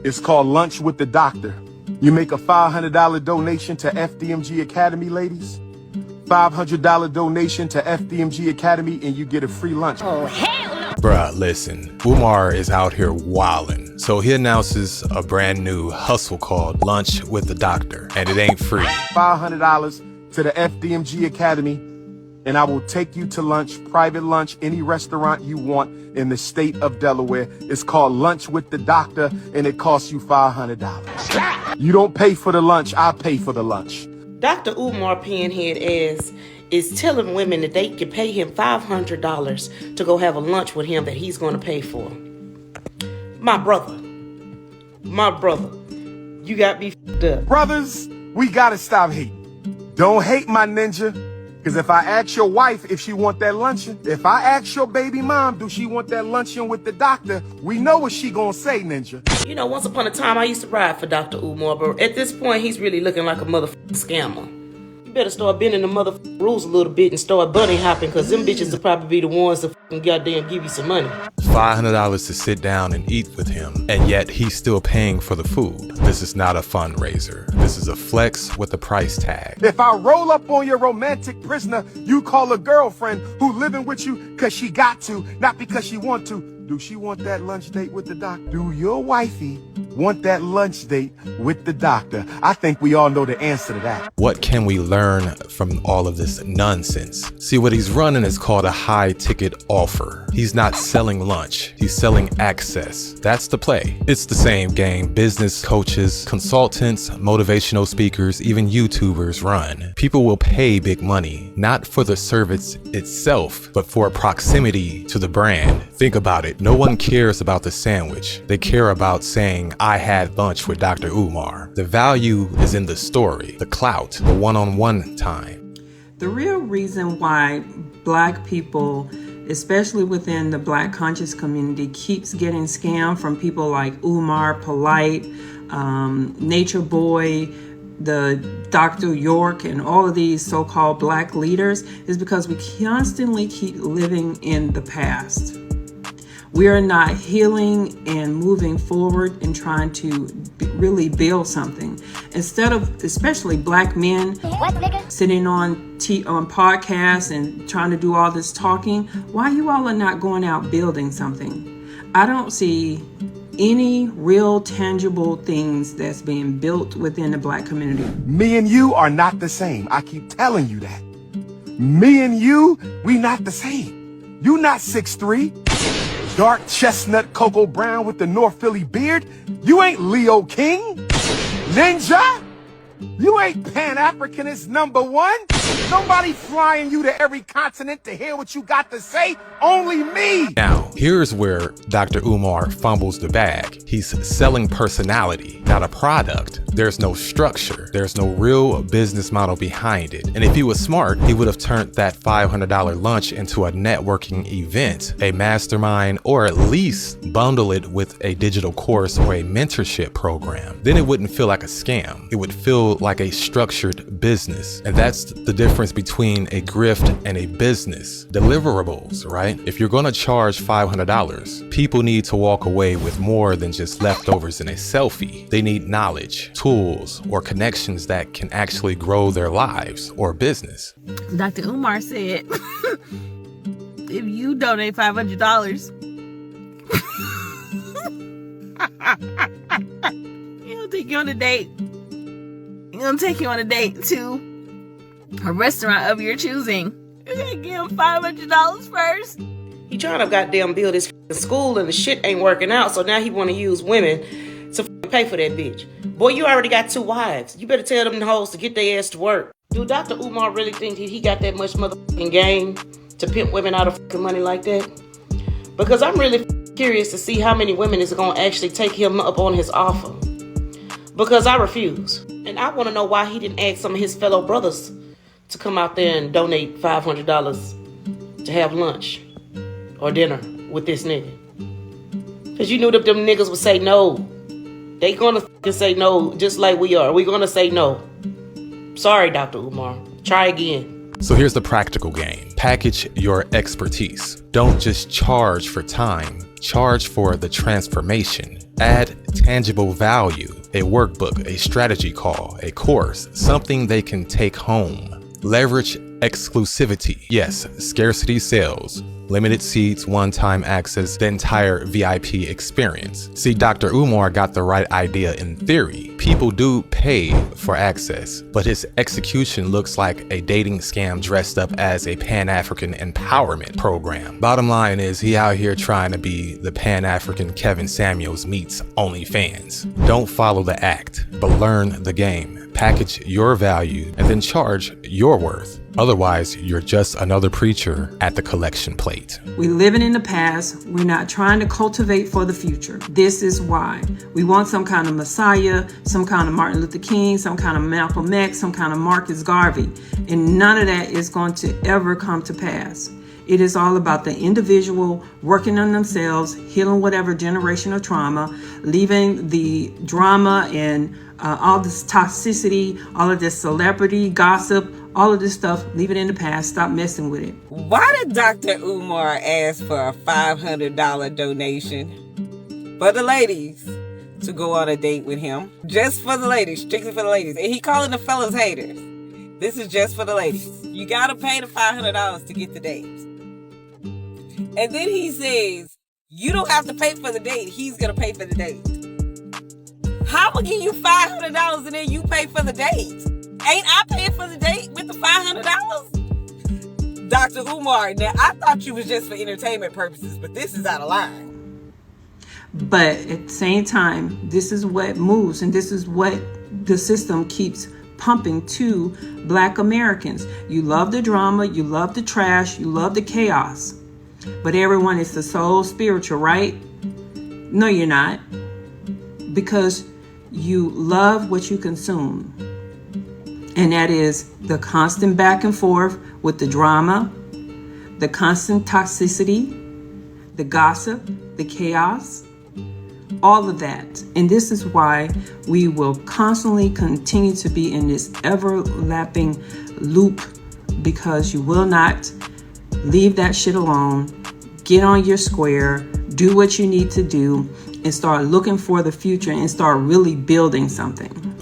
It's called Lunch with the Doctor. You make a $500 donation to FDMG Academy, ladies. $500 donation to FDMG Academy and you get a free lunch. Oh, hell no! Bruh, listen, Umar is out here wildin'. So he announces a brand new hustle called Lunch with the Doctor, and it ain't free. $500 to the FDMG Academy, and I will take you to lunch, private lunch, any restaurant you want in the state of Delaware. It's called Lunch with the Doctor, and it costs you $500. You don't pay for the lunch, I pay for the lunch. Dr. Umar Pinhead is telling women that they can pay him $500 to go have a lunch with him that he's going to pay for. My brother, you got me f***ed up. Brothers, we gotta stop hating. Don't hate my ninja, because if I ask your wife if she want that luncheon, if I ask your baby mom, do she want that luncheon with the doctor, we know what she gonna say, ninja. You know, once upon a time, I used to ride for Dr. Umar, but at this point, he's really looking like a motherfucking scammer. You better start bending the motherfucking rules a little bit and start bunny hopping, because them bitches will probably be the ones that fucking goddamn give you some money. $500 to sit down and eat with him, and yet he's still paying for the food. This is not a fundraiser. This is a flex with a price tag. If I roll up on your romantic prisoner, you call a girlfriend who living with you because she got to, not because she want to. Do she want that lunch date with the doctor? Do your wifey want that lunch date with the doctor? I think we all know the answer to that. What can we learn from all of this nonsense? See, what he's running is called a high ticket offer. He's not selling lunch, he's selling access. That's the play. It's the same game business coaches, consultants, motivational speakers, even YouTubers run. People will pay big money, not for the service itself, but for proximity to the brand. Think about it. No one cares about the sandwich. They care about saying, I had lunch with Dr. Umar. The value is in the story, the clout, the one-on-one time. The real reason why Black people, especially within the Black conscious community, keeps getting scammed from people like Umar, Polite, Nature Boy, the Dr. York, and all of these so-called Black leaders is because we constantly keep living in the past. We are not healing and moving forward and trying to really build something. Instead of, especially Black men, sitting on podcasts and trying to do all this talking, why you all are not going out building something? I don't see any real tangible things that's being built within the Black community. Me and you are not the same. I keep telling you that. Me and you, we not the same. You not 6'3". Dark chestnut cocoa brown with the North Philly beard. You ain't Leo King. Ninja. You ain't Pan-Africanist #1. Nobody flying you to every continent to hear what you got to say. Only me. Now, here's where Dr. Umar fumbles the bag. He's selling personality, not a product. There's no structure. There's no real business model behind it. And if he was smart, he would have turned that $500 lunch into a networking event, a mastermind, or at least bundle it with a digital course or a mentorship program. Then it wouldn't feel like a scam. It would feel like a structured business. And that's the difference between a grift and a business. Deliverables, right? If you're gonna charge $500, people need to walk away with more than just leftovers in a selfie. They need knowledge, tools, or connections that can actually grow their lives or business. Dr. Umar said, if you donate $500, he'll take you on a date. He's gonna take you on a date to a restaurant of your choosing. You gotta give him $500 first. He trying to goddamn build his school and the shit ain't working out, so now he want to use women to pay for that bitch. Boy, you already got 2 wives. You better tell them hoes to get their ass to work. Do Dr. Umar really think he got that much motherfucking game to pimp women out of fucking money like that? Because I'm really curious to see how many women is going to actually take him up on his offer. Because I refuse. And I want to know why he didn't ask some of his fellow brothers to come out there and donate $500 to have lunch or dinner with this nigga. Because you knew that them niggas would say no. They gonna say no just like we are. We gonna say no. Sorry, Dr. Umar. Try again. So here's the practical game. Package your expertise. Don't just charge for time. Charge for the transformation. Add tangible value, a workbook, a strategy call, a course, something they can take home. Leverage exclusivity. Yes, scarcity sales. Limited seats, one-time access, the entire VIP experience. See, Dr. Umar got the right idea in theory. People do pay for access, but his execution looks like a dating scam dressed up as a Pan-African empowerment program. Bottom line is he out here trying to be the Pan-African Kevin Samuels meets OnlyFans. Don't follow the act, but learn the game. Package your value and then charge your worth. Otherwise, you're just another preacher at the collection plate. We're living in the past. We're not trying to cultivate for the future. This is why. We want some kind of Messiah, some kind of Martin Luther King, some kind of Malcolm X, some kind of Marcus Garvey. And none of that is going to ever come to pass. It is all about the individual working on themselves, healing whatever generational trauma, leaving the drama and all this toxicity, all of this celebrity gossip, all of this stuff, leave it in the past. Stop messing with it. Why did Dr. Umar ask for a $500 donation for the ladies to go on a date with him? Just for the ladies, strictly for the ladies. And he calling the fellas haters. This is just for the ladies. You gotta pay the $500 to get the dates. And then he says, you don't have to pay for the date. He's gonna pay for the date. How am I give you $500 and then you pay for the date? Ain't I paying for the date with the $500? Dr. Umar, now I thought you was just for entertainment purposes, but this is out of line. But at the same time, this is what moves, and this is what the system keeps pumping to Black Americans. You love the drama, you love the trash, you love the chaos. But everyone is the soul spiritual, right? No, you're not. Because you love what you consume. And that is the constant back and forth with the drama, the constant toxicity, the gossip, the chaos, all of that. And this is why we will constantly continue to be in this overlapping loop, because you will not leave that shit alone. Get on your square, do what you need to do, and start looking for the future and start really building something.